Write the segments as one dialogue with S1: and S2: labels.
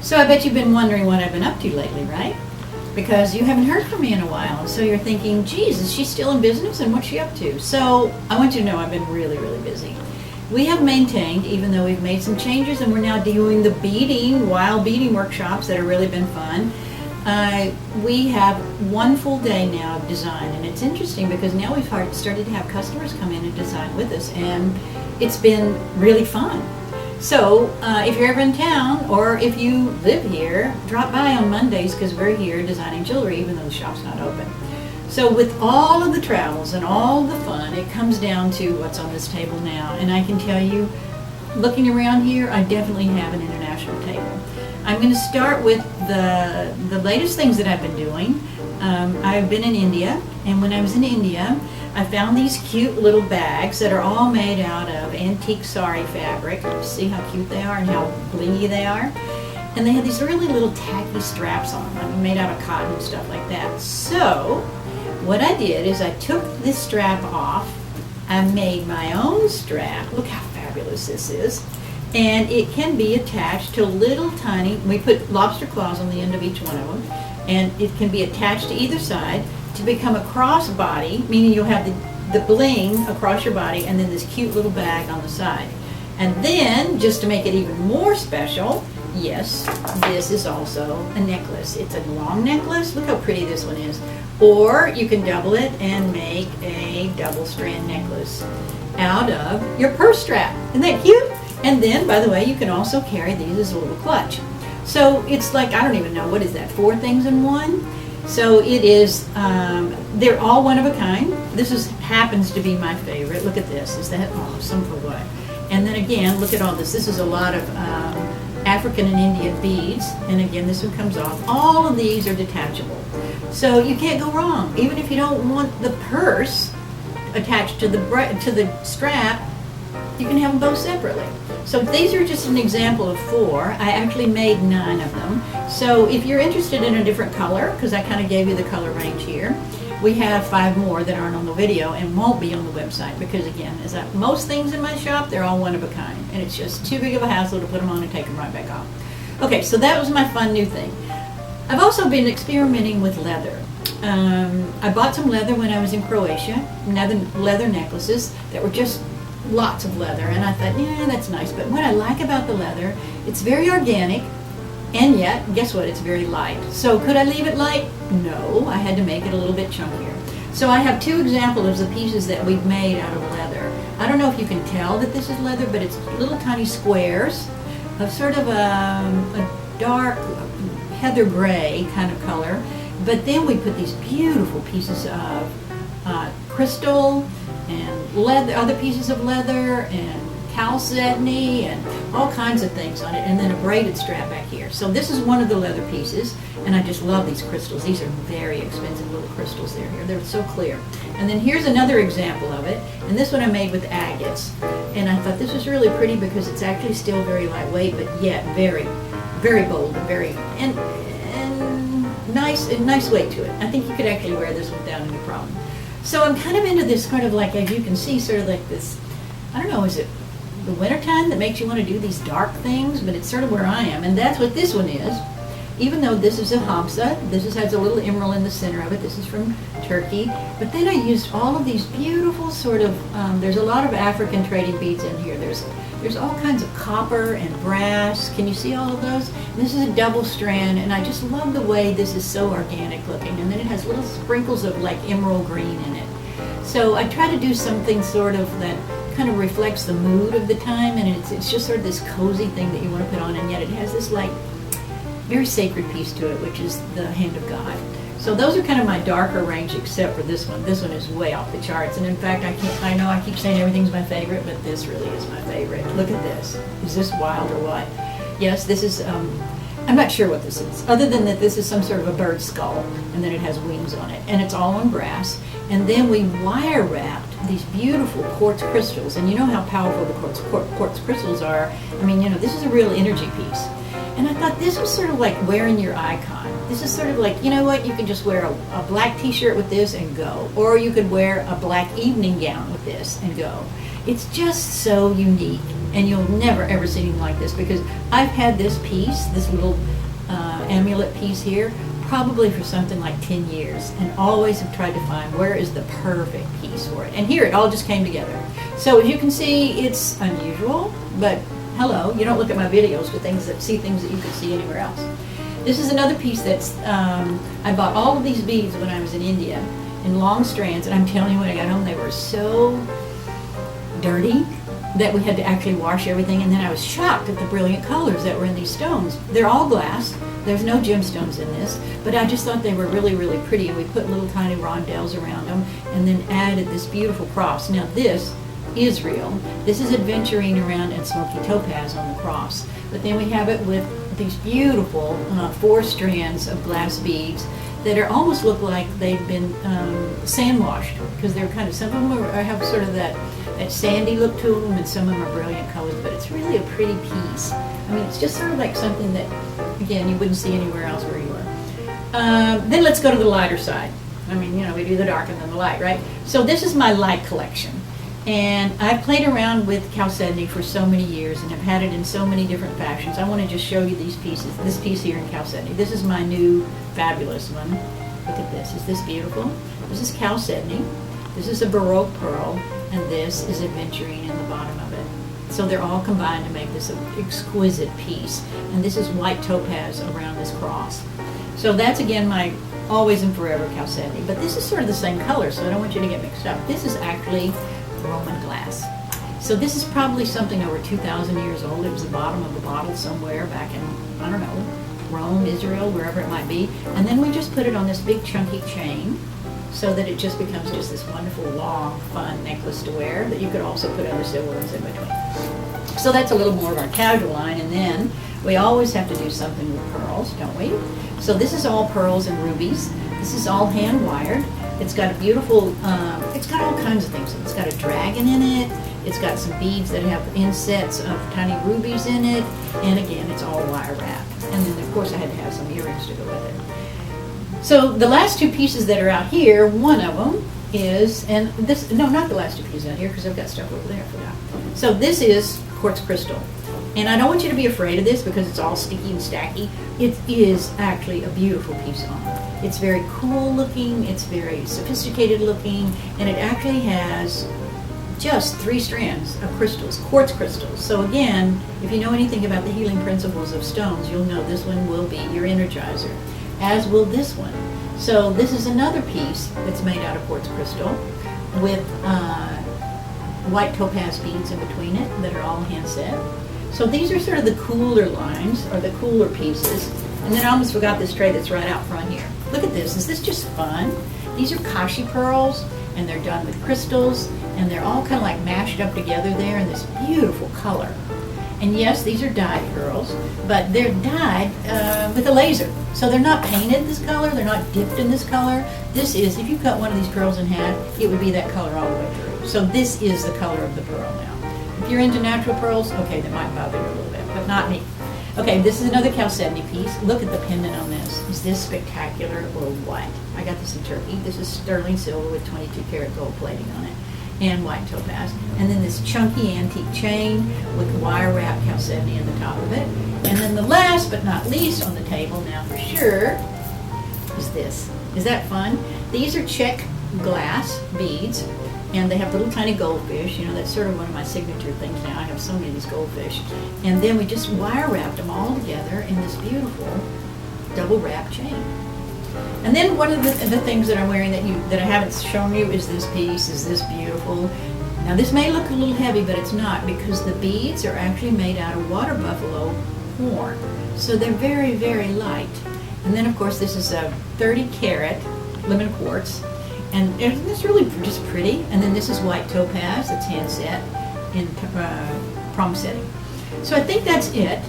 S1: So I bet you've been wondering what I've been up to lately, right? Because you haven't heard from me in a while, and so you're thinking, geez, is she still in business and what's she up to? So I want you to know I've been really, really busy. We have maintained, even though we've made some changes and we're now doing the wild beading workshops that have really been fun. We have one full day now of design, and it's interesting because now we've started to have customers come in and design with us, and it's been really fun. So if you're ever in town, or if you live here, drop by on Mondays because we're here designing jewelry even though the shop's not open. So with all of the travels and all the fun, it comes down to what's on this table now. And I can tell you, looking around here, I definitely have an international table. I'm going to start with the latest things that I've been doing. I've been in India, and when I was in India, I found these cute little bags that are all made out of antique sari fabric. See how cute they are and how blingy they are? And they had these really little tacky straps on them, made out of cotton and stuff like that. So what I did is I took this strap off. I made my own strap. Look how fabulous this is. And it can be attached to little tiny, we put lobster claws on the end of each one of them, and it can be attached to either side to become a crossbody, meaning you'll have the bling across your body and then this cute little bag on the side. And then, just to make it even more special, yes, this is also a necklace. It's a long necklace. Look how pretty this one is. Or you can double it and make a double strand necklace out of your purse strap. Isn't that cute? And then, by the way, you can also carry these as a little clutch. So it's like, I don't even know, what is that, 4 things in one? So it is, they're all one of a kind. This happens to be my favorite. Look at this. Is that, oh, some for what? And then again, look at all this. This is a lot of African and Indian beads. And again, this one comes off. All of these are detachable. So you can't go wrong. Even if you don't want the purse attached to the strap, you can have them both separately. So these are just an example of 4. I actually made 9 of them. So if you're interested in a different color, because I kind of gave you the color range here, we have 5 more that aren't on the video and won't be on the website because, again, most things in my shop, they're all one of a kind. And it's just too big of a hassle to put them on and take them right back off. Okay, so that was my fun new thing. I've also been experimenting with leather. I bought some leather when I was in Croatia, leather necklaces that were just lots of leather, and I thought, yeah, that's nice. But what I like about the leather, it's very organic, and yet, guess what, it's very light. So could I leave it light? No, I had to make it a little bit chunkier. So I have 2 examples of the pieces that we've made out of leather. I don't know if you can tell that this is leather, but it's little tiny squares of sort of a dark heather gray kind of color. But then we put these beautiful pieces of crystal and leather, other pieces of leather and chalcedony and all kinds of things on it, and then a braided strap back here. So this is one of the leather pieces, and I just love these crystals. These are very expensive little crystals they're here. They're so clear. And then here's another example of it, and this one I made with agates. And I thought this was really pretty because it's actually still very lightweight, but yet very, very bold and very and nice weight to it. I think you could actually wear this without any problem. So I'm kind of into this kind of like, as you can see, sort of like this, I don't know, is it the wintertime that makes you want to do these dark things? But it's sort of where I am, and that's what this one is. Even though this is a hamsa, has a little emerald in the center of it. This is from Turkey. But then I used all of these beautiful sort of, there's a lot of African trading beads in here. There's all kinds of copper and brass. Can you see all of those? And this is a double strand, and I just love the way this is so organic looking. And then it has little sprinkles of like emerald green in it. So I try to do something sort of that kind of reflects the mood of the time, and it's just sort of this cozy thing that you want to put on, and yet it has this like very sacred piece to it, which is the hand of God. So those are kind of my darker range, except for this one. This one is way off the charts, and in fact, I know I keep saying everything's my favorite, but this really is my favorite. Look at this. Is this wild or what? Yes, this is, I'm not sure what this is, other than that this is some sort of a bird skull, and then it has wings on it, and it's all on brass. And then we wire wrapped these beautiful quartz crystals, and you know how powerful the quartz crystals are. I mean, you know, this is a real energy piece. And I thought this was sort of like wearing your icon. This is sort of like, you know what, you can just wear a black t-shirt with this and go. Or you could wear a black evening gown with this and go. It's just so unique. And you'll never ever see anything like this, because I've had this piece, this little amulet piece here, probably for something like 10 years, and always have tried to find where is the perfect piece for it. And here it all just came together. So as you can see, it's unusual, but hello, you don't look at my videos for things that see things that you could see anywhere else. This is another piece that's, I bought all of these beads when I was in India in long strands, and I'm telling you, when I got home, they were so dirty that we had to actually wash everything, and then I was shocked at the brilliant colors that were in these stones. They're all glass. There's no gemstones in this, but I just thought they were really, really pretty, and we put little tiny rondelles around them and then added this beautiful cross. Now this is real. This is adventurine around and smoky topaz on the cross. But then we have it with these beautiful 4 strands of glass beads that are almost look like they've been sand washed, because they're kind of, some of them have sort of that sandy look to them, and some of them are brilliant colors, but it's really a pretty piece. I mean, it's just sort of like something that, again, you wouldn't see anywhere else where you are. Then let's go to the lighter side. I mean, you know, we do the dark and then the light, right? So this is my light collection. And I've played around with chalcedony for so many years and have had it in so many different fashions. I want to just show you these pieces. This piece here in chalcedony. This is my new fabulous one. Look at this. Is this beautiful? This is chalcedony. This is a Baroque pearl. And this is aventurine in the bottom of it. So they're all combined to make this an exquisite piece. And this is white topaz around this cross. So that's, again, my always and forever chalcedony. But this is sort of the same color, so I don't want you to get mixed up. This is actually Roman glass. So this is probably something over 2,000 years old. It was the bottom of a bottle somewhere back in, I don't know, Rome, Israel, wherever it might be. And then we just put it on this big chunky chain so that it just becomes just this wonderful, long, fun necklace to wear that you could also put other silver ones in between. So that's a little more of our casual line. And then we always have to do something with pearls, don't we? So this is all pearls and rubies. This is all hand wired. It's got a beautiful, it's got all kinds of things. It's got a dragon in it. It's got some beads that have insets of tiny rubies in it. And again, it's all wire wrapped. And then, of course, I had to have some earrings to go with it. So the last 2 pieces that are out here, one of them is, and this, no, not the last 2 pieces out here, because I've got stuff over there, I forgot. So this is quartz crystal. And I don't want you to be afraid of this because it's all sticky and stacky. It is actually a beautiful piece on. It's very cool looking, it's very sophisticated looking, and it actually has just 3 strands of crystals, quartz crystals. So again, if you know anything about the healing principles of stones, you'll know this one will be your energizer, as will this one. So this is another piece that's made out of quartz crystal with white topaz beads in between it that are all hand set. So these are sort of the cooler lines, or the cooler pieces. And then I almost forgot this tray that's right out front here. Look at this. Is this just fun? These are kashi pearls, and they're done with crystals, and they're all kind of like mashed up together there in this beautiful color. And yes, these are dyed pearls, but they're dyed with a laser. So they're not painted this color, they're not dipped in this color. This is, if you cut one of these pearls in half, it would be that color all the way through. So this is the color of the pearl now. If you're into natural pearls, okay, that might bother you a little bit, but not me. Okay, this is another chalcedony piece. Look at the pendant on this. Is this spectacular or what? I got this in Turkey. This is sterling silver with 22 karat gold plating on it and white topaz. And then this chunky antique chain with wire wrap chalcedony in the top of it. And then the last but not least on the table now for sure is this. Is that fun? These are Czech glass beads. And they have little tiny goldfish. You know, that's sort of one of my signature things now. I have so many of these goldfish. And then we just wire wrapped them all together in this beautiful double wrap chain. And then one of the things that I'm wearing that I haven't shown you is this piece. Is this beautiful? Now this may look a little heavy, but it's not, because the beads are actually made out of water buffalo horn. So they're very, very light. And then of course this is a 30 karat lemon quartz. And it's really just pretty. And then this is white topaz that's hand set in prom setting. So I think that's it.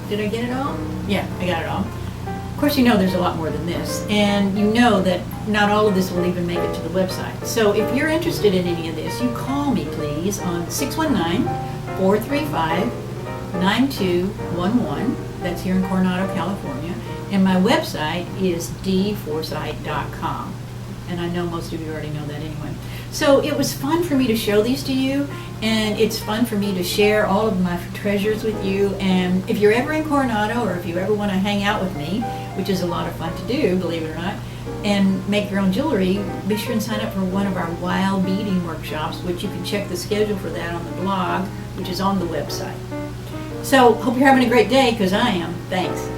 S1: Did I get it all? Yeah, I got it all. Of course, you know there's a lot more than this. And you know that not all of this will even make it to the website. So if you're interested in any of this, you call me, please, on 619-435-9211. That's here in Coronado, California. And my website is dforsyte.com. And I know most of you already know that anyway. So it was fun for me to show these to you, and it's fun for me to share all of my treasures with you. And if you're ever in Coronado, or if you ever want to hang out with me, which is a lot of fun to do, believe it or not, and make your own jewelry, be sure and sign up for one of our wild beading workshops, which you can check the schedule for that on the blog, which is on the website. So hope you're having a great day, because I am. Thanks.